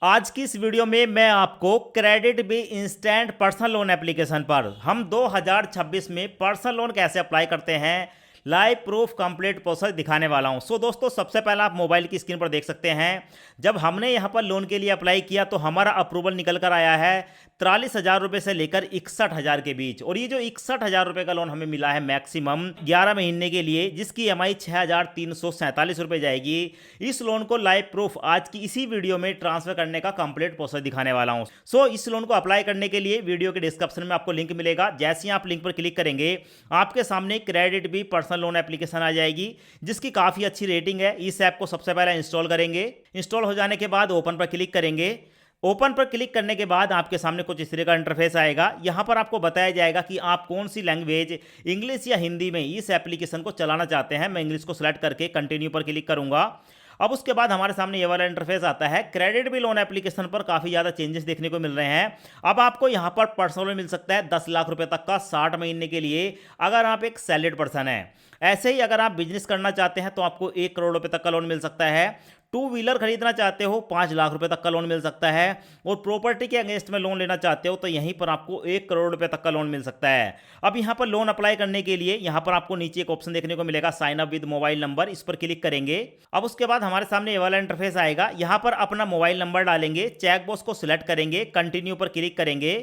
आज की इस वीडियो में मैं आपको credit B instant personal loan application पर हम 2026 में पर्सनल लोन कैसे अप्लाई करते हैं लाइव प्रूफ कंप्लीट प्रोसेस दिखाने वाला हूं। दोस्तों, सबसे पहले आप मोबाइल की स्क्रीन पर देख सकते हैं, जब हमने यहां पर लोन के लिए अप्लाई किया तो हमारा अप्रूवल निकल कर आया है 43,000 रुपए से लेकर 61,000 के बीच। और ये जो 61,000 रुपए का लोन हमें मिला है मैक्सिमम 11 महीने के लिए, जिसकी EMI 6,347 रुपए जाएगी। इस लोन को लाइव प्रूफ आज की इसी वीडियो में ट्रांसफर करने का कंप्लीट प्रोसेस दिखाने वाला हूं। इस लोन को अप्लाई करने के लिए वीडियो के डिस्क्रिप्शन में आपको लिंक मिलेगा। जैसे ही आप लिंक पर क्लिक करेंगे आपके सामने CreditBee personal loan application आ जाएगी, जिसकी काफी अच्छी रेटिंग है। इस ऐप को सबसे पहले इंस्टॉल करेंगे। इंस्टॉल हो जाने के बाद ओपन पर क्लिक करेंगे। ओपन पर क्लिक करने के बाद आपके सामने कुछ इस तरह का इंटरफेस आएगा। यहां पर आपको बताया जाएगा कि आप कौन सी लैंग्वेज, इंग्लिश या हिंदी में इस एप्लीकेशन को चलाना चाहते हैं। मैं इंग्लिश को सिलेक्ट करके कंटिन्यू पर क्लिक करूंगा। अब उसके बाद हमारे सामने ये वाला इंटरफेस आता है। क्रेडिट बी लोन एप्लीकेशन पर काफी ज्यादा चेंजेस देखने को मिल रहे हैं। अब आपको यहां पर पर्सनल लोन मिल सकता है 10 लाख रुपए तक का 60 महीने के लिए, अगर आप एक सैलरीड पर्सन है। ऐसे ही अगर आप बिजनेस करना चाहते हैं तो आपको 1 करोड़ रुपए तक का लोन मिल सकता है। टू व्हीलर खरीदना चाहते हो 5 लाख रुपए तक का लोन मिल सकता है। और प्रॉपर्टी के अगेंस्ट में लोन लेना चाहते हो तो यहीं पर आपको 1 करोड़ रुपए तक का लोन मिल सकता है। अब यहां पर लोन अप्लाई करने के लिए यहां पर आपको नीचे एक ऑप्शन देखने को मिलेगा, sign up with mobile number. इस पर क्लिक करेंगे। अब उसके बाद हमारे सामने ये वाला इंटरफेस आएगा। यहां पर अपना मोबाइल नंबर डालेंगे, चेक बॉक्स को सिलेक्ट करेंगे, कंटिन्यू पर क्लिक करेंगे।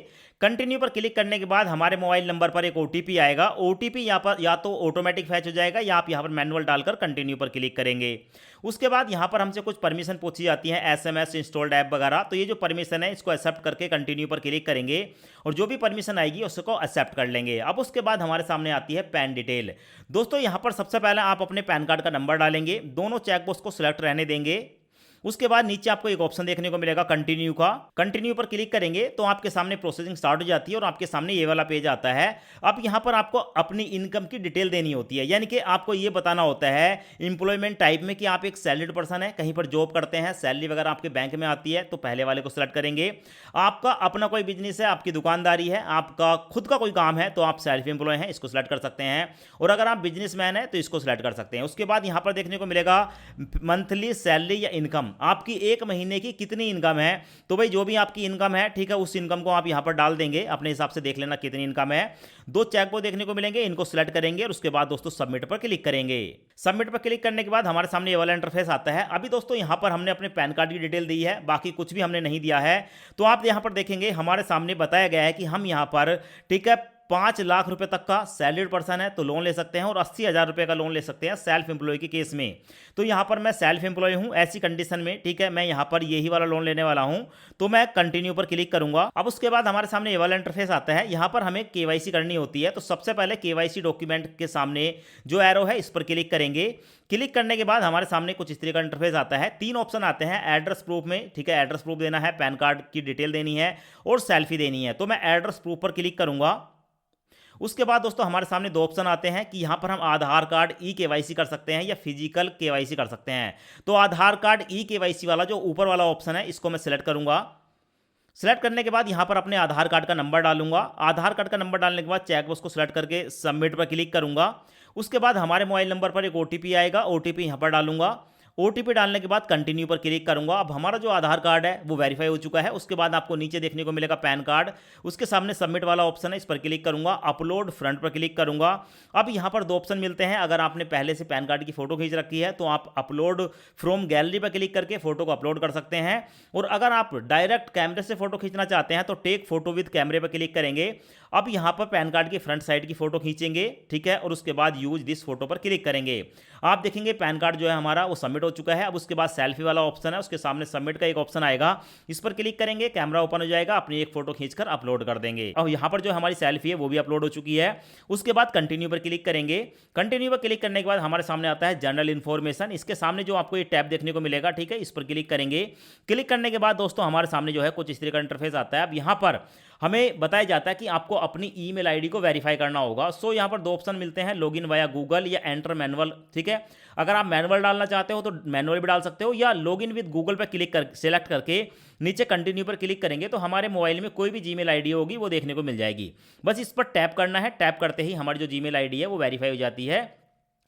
कंटिन्यू पर क्लिक करने के बाद हमारे मोबाइल नंबर पर एक OTP आएगा। OTP यहाँ पर या तो ऑटोमेटिक फैच हो जाएगा या आप यहाँ पर मैनुअल डालकर कंटिन्यू पर क्लिक करेंगे। उसके बाद यहाँ पर हमसे कुछ परमिशन पूछी जाती है, SMS, इंस्टॉल्ड ऐप वगैरह। तो ये जो परमिशन है इसको एक्सेप्ट करके कंटिन्यू पर क्लिक करेंगे और जो भी परमिशन आएगी उसको एक्सेप्ट कर लेंगे। अब उसके बाद हमारे सामने आती है पैन डिटेल। दोस्तों, यहाँ पर सबसे पहले आप अपने पैन कार्ड का नंबर डालेंगे, दोनों चेकबॉक्स को सिलेक्ट रहने देंगे। उसके बाद नीचे आपको एक ऑप्शन देखने को मिलेगा कंटिन्यू का। कंटिन्यू पर क्लिक करेंगे तो आपके सामने प्रोसेसिंग स्टार्ट हो जाती है और आपके सामने ये वाला पेज आता है। अब यहाँ पर आपको अपनी इनकम की डिटेल देनी होती है, यानी कि आपको ये बताना होता है इंप्लॉयमेंट टाइप में कि आप एक सैलरीड पर्सन है, कहीं पर जॉब करते हैं, सैलरी वगैरह आपके बैंक में आती है, तो पहले वाले को सिलेक्ट करेंगे। आपका अपना कोई बिजनेस है, आपकी दुकानदारी है, आपका खुद का कोई काम है तो आप सेल्फ एम्प्लॉय हैं, इसको सिलेक्ट कर सकते हैं। और अगर आप बिजनेसमैन है तो इसको सिलेक्ट कर सकते हैं। उसके बाद यहाँ पर देखने को मिलेगा मंथली सैलरी या इनकम, आपकी एक महीने की कितनी इनकम है। तो भाई जो भी आपकी इनकम है, ठीक है, उस इनकम को आप यहां पर डाल देंगे, अपने हिसाब से देख लेना कितनी इनकम है। 2 चेक बॉक्स देखने को मिलेंगे, इनको सिलेक्ट करेंगे और उसके बाद दोस्तों सबमिट पर क्लिक करेंगे। सबमिट पर क्लिक करने के बाद हमारे सामने ये वाला इंटरफेस आता है। अभी दोस्तों यहां पर हमने अपने पैन कार्ड की डिटेल दी है, बाकी कुछ भी हमने नहीं दिया है। तो आप यहां पर देखेंगे हमारे सामने बताया गया है कि हम यहां पर, ठीक है, 5 लाख रुपए तक का सैलरीड पर्सन है तो लोन ले सकते हैं और 80,000 रुपए का लोन ले सकते हैं सेल्फ एम्प्लॉय के केस में। तो यहां पर मैं सेल्फ एम्प्लॉय हूं, ऐसी कंडीशन में, ठीक है, मैं यहां पर यही वाला लोन लेने वाला हूं। तो मैं कंटिन्यू पर क्लिक करूंगा। अब उसके बाद हमारे सामने ये वाला इंटरफेस आता है। यहां पर हमें KYC करनी होती है। तो सबसे पहले KYC डॉक्यूमेंट के सामने जो एरो है इस पर क्लिक करेंगे। क्लिक करने के बाद हमारे सामने कुछ इस तरह का इंटरफेस आता है। 3 ऑप्शन आते हैं एड्रेस प्रूफ में, ठीक है, एड्रेस प्रूफ देना है, पैन कार्ड की डिटेल देनी है और सेल्फी देनी है। तो मैं एड्रेस प्रूफ पर क्लिक करूंगा। उसके बाद दोस्तों हमारे सामने 2 ऑप्शन आते हैं कि यहां पर हम आधार कार्ड KYC कर सकते हैं या फिजिकल KYC कर सकते हैं। तो आधार कार्ड KYC वाला जो ऊपर वाला ऑप्शन है इसको मैं सिलेक्ट करूंगा। सिलेक्ट करने के बाद यहां पर अपने आधार कार्ड का नंबर डालूंगा। आधार कार्ड का नंबर डालने के बाद चेकबॉक्स को सिलेक्ट करके सबमिट पर क्लिक करूंगा। उसके बाद हमारे मोबाइल नंबर पर एक OTP आएगा, OTP यहां पर डालूंगा। OTP डालने के बाद कंटिन्यू पर क्लिक करूंगा। अब हमारा जो आधार कार्ड है वो वेरीफाई हो चुका है। उसके बाद आपको नीचे देखने को मिलेगा पैन कार्ड, उसके सामने सबमिट वाला ऑप्शन है, इस पर क्लिक करूंगा। अपलोड फ्रंट पर क्लिक करूंगा। अब यहां पर 2 ऑप्शन मिलते हैं। अगर आपने पहले से पैन कार्ड की फोटो खींच रखी है तो आप अपलोड फ्रॉम गैलरी पर क्लिक करके फोटो को अपलोड कर सकते हैं। और अगर आप डायरेक्ट कैमरे से फोटो खींचना चाहते हैं तो टेक फोटो विद कैमरे पर क्लिक करेंगे। अब यहां पर पैन कार्ड की फ्रंट साइड की फोटो खींचेंगे, ठीक है, और उसके बाद यूज दिस फोटो पर क्लिक करेंगे। आप देखेंगे पैन कार्ड जो है हमारा वो सबमिट हो चुका है। अब उसके बाद सेल्फी वाला ऑप्शन है, उसके सामने सबमिट का एक ऑप्शन आएगा, इस पर क्लिक करेंगे, कैमरा ओपन हो जाएगा, अपनी एक फोटो खींचकर अपलोड कर देंगे। और यहां पर जो हमारी सेल्फी है वो भी अपलोड हो चुकी है। उसके बाद कंटिन्यू पर क्लिक करेंगे। कंटिन्यू पर क्लिक करने के बाद हमारे सामने आता है जनरल इन्फॉर्मेशन। इसके सामने जो आपको ये टैब देखने को मिलेगा, ठीक है, इस पर क्लिक करेंगे। क्लिक करने के बाद दोस्तों हमारे सामने जो है कुछ इस तरह का इंटरफेस आता है। अब यहां पर हमें बताया जाता है कि आपको अपनी ईमेल आईडी को वेरीफाई करना होगा। यहाँ पर 2 ऑप्शन मिलते हैं, लॉगिन वाया गूगल या एंटर मैनुअल, ठीक है। अगर आप मैनुअल डालना चाहते हो तो मैनुअल भी डाल सकते हो या लॉगिन विद गूगल पर क्लिक कर सेलेक्ट करके नीचे कंटिन्यू पर क्लिक करेंगे तो हमारे मोबाइल में कोई भी जीमेल आईडी होगी वो देखने को मिल जाएगी। बस इस पर टैप करना है, टैप करते ही हमारी जो जीमेल आईडी है वो वेरीफाई हो जाती है।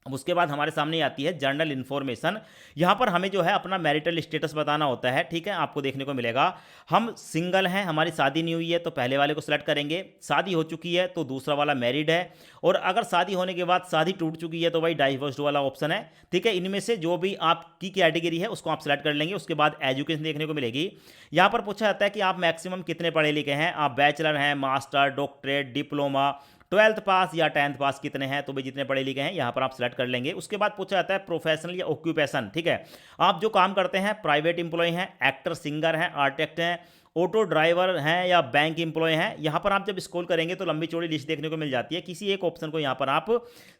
अब उसके बाद हमारे सामने आती है जर्नल इन्फॉर्मेशन। यहाँ पर हमें जो है अपना मैरिटल स्टेटस बताना होता है, ठीक है। आपको देखने को मिलेगा हम सिंगल हैं, हमारी शादी नहीं हुई है तो पहले वाले को सिलेक्ट करेंगे, शादी हो चुकी है तो दूसरा वाला मैरिड है, और अगर शादी होने के बाद शादी टूट चुकी है तो भाई डाइवोर्स्ड वाला ऑप्शन है, ठीक है। इनमें से जो भी आपकी कैटेगरी है उसको आप सिलेक्ट कर लेंगे। उसके बाद एजुकेशन देखने को मिलेगी। यहाँ पर पूछा जाता है कि आप मैक्सिमम कितने पढ़े लिखे हैं, आप बैचलर हैं, मास्टर, डॉक्टरेट, डिप्लोमा, 12th पास या 10th पास कितने हैं, तो भाई जितने पढ़े लिखे हैं यहाँ पर आप सिलेक्ट कर लेंगे। उसके बाद पूछा जाता है प्रोफेशनल या ऑक्यूपेशन, ठीक है। आप जो काम करते हैं, प्राइवेट इंप्लॉय हैं, एक्टर, सिंगर हैं, आर्टिस्ट हैं, ऑटो ड्राइवर हैं या बैंक एम्प्लॉय हैं। यहाँ पर आप जब स्क्रॉल करेंगे तो लंबी चौड़ी लिस्ट देखने को मिल जाती है। किसी एक ऑप्शन को यहाँ पर आप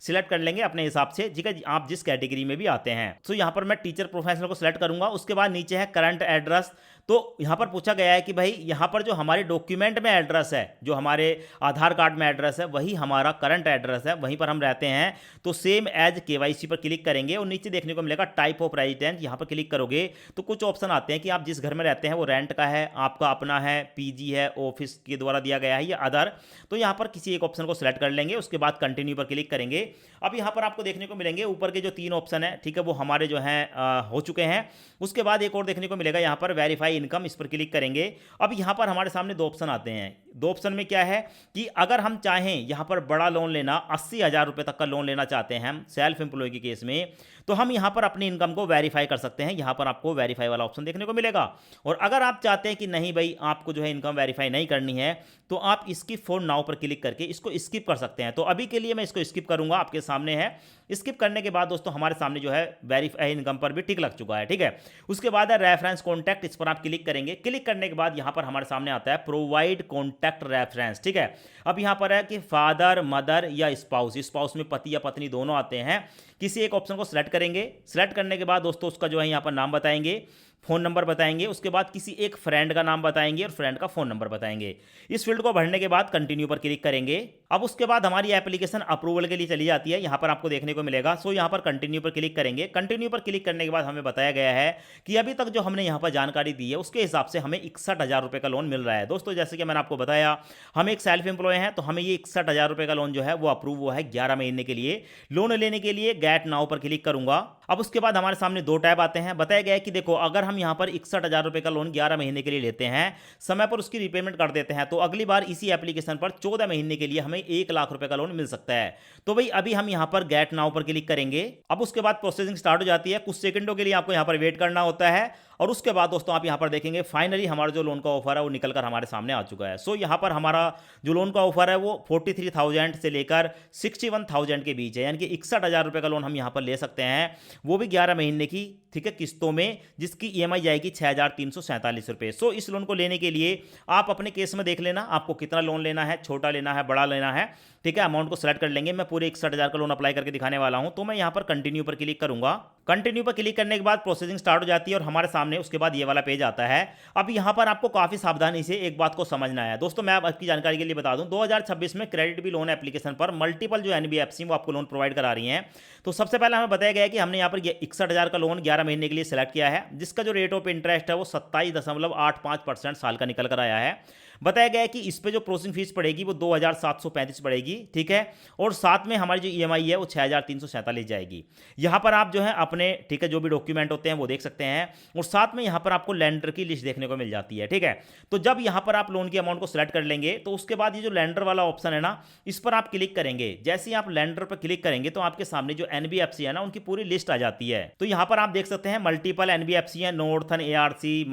सिलेक्ट कर लेंगे अपने हिसाब से, ठीक है, आप जिस कैटेगरी में भी आते हैं। तो यहाँ पर मैं टीचर प्रोफेशनल को सिलेक्ट करूंगा। उसके बाद नीचे है करंट एड्रेस। तो यहाँ पर पूछा गया है कि भाई यहाँ पर जो हमारे डॉक्यूमेंट में एड्रेस है, जो हमारे आधार कार्ड में एड्रेस है, वही हमारा करंट एड्रेस है, वहीं पर हम रहते हैं। तो सेम एज केवाईसी पर क्लिक करेंगे और नीचे देखने को मिलेगा टाइप ऑफ रेजिडेंट। यहाँ पर क्लिक करोगे तो कुछ ऑप्शन आते हैं कि आप जिस घर में रहते हैं वो रेंट का है, आपका अपना है, पीजी है, ऑफिस के द्वारा दिया गया है या अदर। तो यहाँ पर किसी एक ऑप्शन को सिलेक्ट कर लेंगे। उसके बाद कंटिन्यू पर क्लिक करेंगे। अब यहाँ पर आपको देखने को मिलेंगे ऊपर के जो 3 ऑप्शन है, ठीक है, वो हमारे जो हैं हो चुके हैं। उसके बाद एक और देखने को मिलेगा यहाँ पर वेरीफाई इनकम, इस पर क्लिक करेंगे। अब यहाँ पर हमारे सामने 2 ऑप्शन आते हैं। 2 ऑप्शन में क्या है कि अगर हम चाहें यहाँ पर बड़ा लोन लेना, 80,000 रुपये तक का लोन लेना चाहते हैं हम सेल्फ एम्प्लॉय के केस में, तो हम यहाँ पर अपनी इनकम को वेरीफाई कर सकते हैं। यहाँ पर आपको वेरीफाई वाला ऑप्शन देखने को मिलेगा। और अगर आप चाहते हैं कि नहीं भाई आपको जो है इनकम वेरीफाई नहीं करनी है, तो आप स्किप फॉर नाउ पर क्लिक करके इसको स्किप कर सकते हैं। तो अभी के लिए मैं इसको स्किप करूंगा, आपके सामने है। स्किप करने के बाद दोस्तों हमारे सामने जो है वेरीफाई इनकम पर भी टिक लग चुका है, ठीक है। उसके बाद है रेफरेंस कॉन्टैक्ट, इस पर आप क्लिक करेंगे। क्लिक करने के बाद यहाँ पर हमारे सामने आता है प्रोवाइड कॉन्टैक्ट रेफरेंस, ठीक है। अब यहाँ पर है कि फादर, मदर या स्पाउस, स्पाउस में पति या पत्नी दोनों आते हैं। किसी एक ऑप्शन को सिलेक्ट करेंगे। सिलेक्ट करने के बाद दोस्तों उसका जो है यहाँ पर नाम बताएंगे, फ़ोन नंबर बताएंगे। उसके बाद किसी एक फ्रेंड का नाम बताएंगे और फ्रेंड का फ़ोन नंबर बताएंगे। इस फील्ड को भरने के बाद कंटिन्यू पर क्लिक करेंगे। अब उसके बाद हमारी एप्लीकेशन अप्रूवल के लिए चली जाती है, यहाँ पर आपको देखने को मिलेगा। सो यहाँ पर कंटिन्यू पर क्लिक करेंगे। कंटिन्यू पर क्लिक करने के बाद हमें बताया गया है कि अभी तक जो हमने यहाँ पर जानकारी दी है उसके हिसाब से हमें 61,000 रुपये का लोन मिल रहा है। दोस्तों जैसे कि मैंने आपको बताया, हम एक सेल्फ एम्प्लॉय हैं, तो हमें ये 61,000 रुपये का लोन जो है वो अप्रूव हुआ है 11 महीने के लिए। लोन लेने के लिए गेट नाउ पर क्लिक करूंगा। अब उसके बाद हमारे सामने 2 टैब आते हैं। बताया गया है कि देखो अगर हम यहाँ पर 61,000 रुपये का लोन 11 महीने के लिए लेते हैं, समय पर उसकी रिपेमेंट कर देते हैं, तो अगली बार इसी एप्लीकेशन पर 14 महीने के लिए हमें 1 लाख रुपए का लोन मिल सकता है। तो भाई अभी हम यहाँ पर गेट नाउ पर क्लिक करेंगे। अब उसके बाद प्रोसेसिंग स्टार्ट हो जाती है। कुछ सेकंडों के लिए आपको यहाँ पर वेट करना होता है। और उसके बाद दोस्तों आप यहाँ पर देखेंगे फाइनली हमारा जो लोन का ऑफर है वो निकलकर हमारे सामने आ चुका है। सो यहाँ पर हमारा जो लोन का ऑफर है वो 43,000 से लेकर 61,000 के बीच है, यानी कि 61,000 रुपये का लोन हम यहाँ पर ले सकते हैं, वो भी 11 महीने की, ठीक है, किस्तों में, जिसकी ईएमआई जाएगी 6,347 रुपये। सो इस लोन को लेने के लिए आप अपने केस में देख लेना आपको कितना लोन लेना है, छोटा लेना है, बड़ा लेना है, ठीक है। अमाउंट को सेलेक्ट कर लेंगे। मैं पूरे 61,000 का लोन अप्लाई करके दिखाने वाला हूं, तो मैं यहाँ पर कंटिन्यू पर क्लिक करूंगा। कंटिन्यू पर क्लिक करने के बाद प्रोसेसिंग स्टार्ट हो जाती है और हमारे सामने उसके बाद ये वाला पेज आता है। अब यहाँ पर आपको काफ़ी सावधानी से एक बात को समझना है। दोस्तों मैं आपकी जानकारी के लिए बता दूं, 2026 में क्रेडिट बी लोन एप्लीकेशन पर मल्टीपल जो एनबीएफसी वो आपको लोन प्रोवाइड करा रही हैं। तो सबसे पहले हमें बताया गया है कि हमने यहाँ पर 61,000 का लोन 11 महीने के लिए सिलेक्ट किया है, जिसका जो रेट ऑफ इंटरेस्ट है वो 27.85% साल का निकल कर आया है। बताया गया है कि इस पे जो प्रोसेसिंग फीस पड़ेगी वो 2,735 पड़ेगी, ठीक है। और साथ में हमारी जो ईएमआई है वो 6,347 जाएगी। यहाँ पर आप जो है अपने, ठीक है, जो भी डॉक्यूमेंट होते हैं वो देख सकते हैं। और साथ में यहाँ पर आपको लैंडर की लिस्ट देखने को मिल जाती है, ठीक है। तो जब यहाँ पर आप लोन की अमाउंट को सिलेक्ट कर लेंगे तो उसके बाद ये जो लैंडर वाला ऑप्शन है ना, इस पर आप क्लिक करेंगे। जैसे ही आप लैंडर पर क्लिक करेंगे तो आपके सामने जो एनबीएफसी है ना उनकी पूरी लिस्ट आ जाती है। तो यहाँ पर आप देख सकते हैं मल्टीपल एनबीएफसी है, Northern ARC,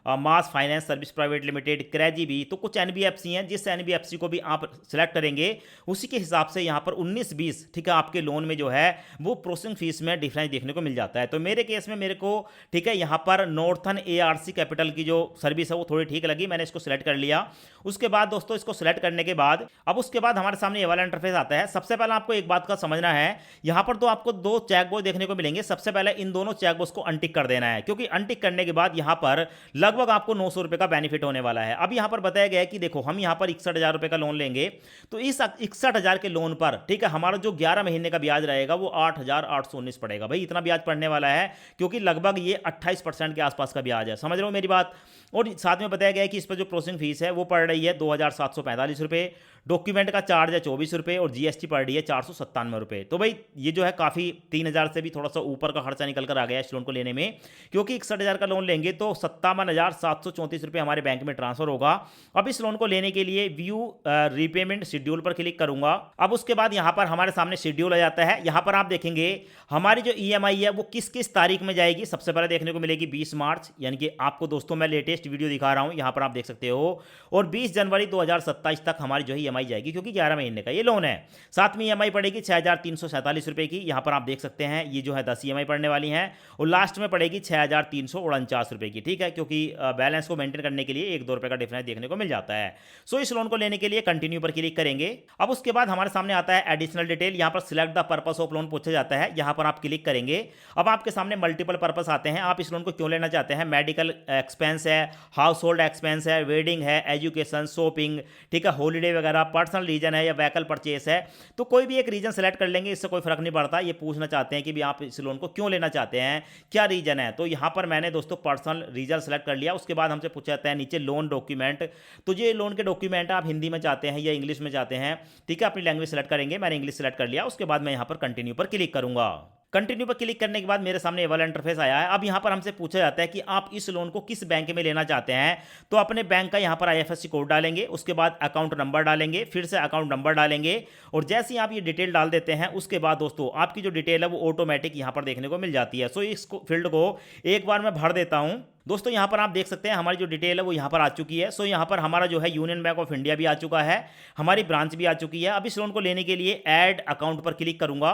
mass finance service private limited, crazy भी। तो कुछ एनबीएफसी हैं, जिस एनबीएफसी को भी आप सिलेक्ट करेंगे उसी के हिसाब से यहाँ पर 19-20, ठीक है, आपके लोन में जो है वो प्रोसेसिंग फीस में डिफरेंस देखने को मिल जाता है। तो मेरे केस में मेरे को, ठीक है, यहाँ पर नॉर्थन एआरसी कैपिटल की जो सर्विस है वो थोड़ी ठीक लगी, मैंने इसको सिलेक्ट कर लिया। उसके बाद दोस्तों इसको सिलेक्ट करने के बाद अब उसके बाद हमारे सामने ये वाला इंटरफेस आता है। सबसे पहले आपको एक बात का समझना है, यहाँ पर तो आपको 2 चेकबॉक्स देखने को मिलेंगे। सबसे पहले इन दोनों चेकबॉक्स को अनटिक कर देना है, क्योंकि अनटिक करने के बाद यहाँ पर लगभग आपको 900 रुपये का बेनिफिट होने वाला है। अब यहाँ पर बताया गया है कि देखो हम यहाँ पर 61,000 रुपये का लोन लेंगे, तो इस 61,000 के लोन पर ठीक है हमारा जो 11 महीने का ब्याज रहेगा वो 8,819 पड़ेगा। भाई इतना ब्याज पड़ने वाला है, क्योंकि लगभग ये 28% के आसपास का ब्याज है। समझ रहे हो मेरी बात। और साथ में बताया गया है कि इस पर जो प्रोसेसिंग फीस है वो पड़ रही है 2,745 रुपये, डॉक्यूमेंट का चार्ज है 24 रुपये और जीएसटी पड़ रही है 497 रुपये। तो भाई ये जो है काफ़ी 3,000 से भी थोड़ा सा ऊपर का खर्चा निकल कर आ गया इस लोन को लेने में, क्योंकि 61,000 का लोन लेंगे तो 57,734 रुपये हमारे बैंक में ट्रांसफर होगा। अब इस लोन को लेने के लिए व्यू रीपेमेंट शेड्यूल पर क्लिक करूंगा। अब उसके बाद यहाँ पर हमारे सामने शेड्यूल आ जाता है। यहाँ पर आप देखेंगे हमारी जो ईएमआई है वो किस किस तारीख में जाएगी। सबसे पहले देखने को मिलेगी 20 मार्च, यानी कि आपको दोस्तों मैं लेटेस्ट वीडियो दिखा रहा हूँ, यहाँ पर आप देख सकते हो। और 20 जनवरी 2027 तक हमारी जो है ईएमआई जाएगी, क्योंकि 11 महीने का ये लोन है। साथ में ईएमआई पड़ेगी 6,347 रुपये की, यहाँ पर आप देख सकते हैं ये जो है 10 ईएमआई पड़ने वाली हैं। और लास्ट में पड़ेगी 6,349 रुपये की, ठीक है, क्योंकि बैलेंस को मेंटेन करने के लिए 1-2 रुपये का डिफरेंस देखने को मिल जाता है। सो इस लोन को लेने के लिए कंटिन्यू पर क्लिक करेंगे। अब उसके बाद हमारे सामने आता है एडिशनल डिटेल। यहाँ पर select the purpose of loan पूछा जाता है, यहाँ पर आप क्लिक करेंगे। अब आपके सामने मल्टीपल पर्पस आते हैं, आप इस लोन को क्यों लेना चाहते हैं। मेडिकल एक्सपेंस है, हाउस होल्ड एक्सपेंस है, वेडिंग है, एजुकेशन, शॉपिंग, ठीक है, हॉलीडे वगैरह, पर्सनल रीजन है या व्हीकल परचेस है। तो कोई भी एक रीजन सेलेक्ट कर लेंगे, इससे कोई फर्क नहीं पड़ता। ये पूछना चाहते हैं कि भी आप इस लोन को क्यों लेना चाहते हैं, क्या रीजन है। तो यहाँ पर मैंने दोस्तों पर्सनल रीजन सेलेक्ट कर लिया। उसके बाद हमसे पूछा जाता है नीचे लोन डॉक्यूमेंट, तो ये लोन के डॉक्यूमेंट आप हिंदी में चाहते हैं या इंग्लिश में चाहते हैं, ठीक है, अपनी लैंग्वेज सेलेक्ट करेंगे। मैंने इंग्लिश सेलेक्ट कर लिया। उसके बाद मैं यहाँ पर कंटिन्यू पर क्लिक करूंगा। कंटिन्यू पर क्लिक करने के बाद मेरे सामने ये वाला इंटरफेस आया है। अब यहाँ पर हमसे पूछा जाता है कि आप इस लोन को किस बैंक में लेना चाहते हैं। तो अपने बैंक का यहाँ पर IFSC कोड डालेंगे, उसके बाद अकाउंट नंबर डालेंगे, फिर से अकाउंट नंबर डालेंगे। और जैसे ही आप ये डिटेल डाल देते हैं उसके बाद दोस्तों आपकी जो डिटेल है वो ऑटोमेटिक यहाँ पर देखने को मिल जाती है। सो इस फील्ड को एक बार मैं भर देता हूँ। दोस्तों यहाँ पर आप देख सकते हैं हमारी जो डिटेल है वो यहाँ पर आ चुकी है। सो यहाँ पर हमारा जो है यूनियन बैंक ऑफ इंडिया भी आ चुका है, हमारी ब्रांच भी आ चुकी है। अब इस लोन को लेने के लिए ऐड अकाउंट पर क्लिक करूंगा।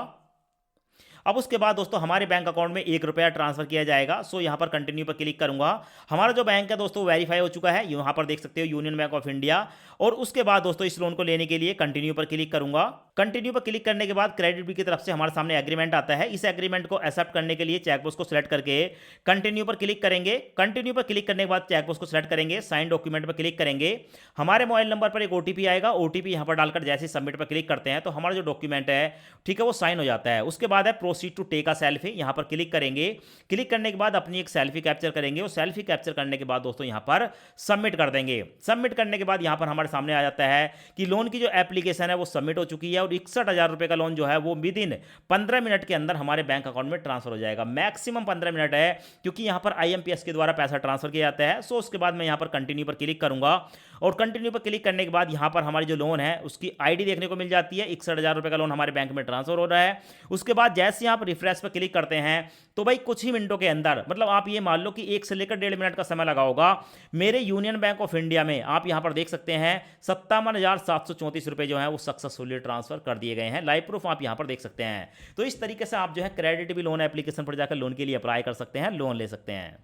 अब उसके बाद दोस्तों हमारे बैंक अकाउंट में 1 रुपया ट्रांसफर किया जाएगा। सो यहाँ पर कंटिन्यू पर क्लिक करूंगा। हमारा जो बैंक है दोस्तों वेरीफाई हो चुका है, यहाँ पर देख सकते हो यूनियन बैंक ऑफ इंडिया। और उसके बाद दोस्तों इस लोन को लेने के लिए कंटिन्यू पर क्लिक करूंगा। कंटिन्यू पर क्लिक करने के बाद क्रेडिट बिल की तरफ से हमारे सामने एग्रीमेंट आता है। इस एग्रीमेंट को एक्सेप्ट करने के लिए चेकबॉक्स को सिलेक्ट करके कंटिन्यू पर क्लिक करेंगे। कंटिन्यू पर क्लिक करने के बाद चेकबॉक्स को सिलेक्ट करेंगे, साइन डॉक्यूमेंट पर क्लिक करेंगे। हमारे मोबाइल नंबर पर एक OTP आएगा, OTP यहाँ पर डालकर जैसे सबमिट पर क्लिक करते हैं तो हमारा जो डॉक्यूमेंट है ठीक है वो साइन हो जाता है। उसके बाद है proceed to take a selfie, यहाँ पर क्लिक करेंगे। क्लिक करने के बाद अपनी एक सेल्फी कैप्चर करेंगे और सेल्फी कैप्चर करने के बाद दोस्तों यहाँ पर सबमिट कर देंगे। सबमिट करने के बाद यहाँ पर हमारे सामने आ जाता है कि लोन की जो एप्लीकेशन है वो सबमिट हो चुकी है और 61,000 रुपए का लोन जो है वो विद इन 15 मिनट के अंदर हमारे बैंक अकाउंट में ट्रांसफर हो जाएगा। मैक्सिमम 15 मिनट है, क्योंकि यहाँ पर IMPS के द्वारा पैसा ट्रांसफर किया जाता है। सो उसके बाद मैं यहाँ पर कंटिन्यू पर क्लिक करूंगा और कंटिन्यू पर क्लिक करने के बाद यहाँ पर हमारी जो लोन है उसकी ID देखने को मिल जाती है। 61,000 रुपए का लोन हमारे बैंक में ट्रांसफर हो रहा है। उसके बाद जैसे ही आप रिफ्रेश पर क्लिक करते हैं तो भाई कुछ ही मिनटों के अंदर, मतलब आप ये मान लो कि 1 से लेकर 1.5 मिनट का समय लगा होगा, मेरे यूनियन बैंक ऑफ इंडिया में आप यहाँ पर देख सकते हैं 57,734 रुपए जो है वो सक्सेसफुली ट्रांसफर कर दिए गए हैं। लाइव प्रूफ आप यहाँ पर देख सकते हैं। तो इस तरीके से आप जो है क्रेडिट भी लोन एप्लीकेशन पर जाकर लोन के लिए अप्लाई कर सकते हैं, लोन ले सकते हैं।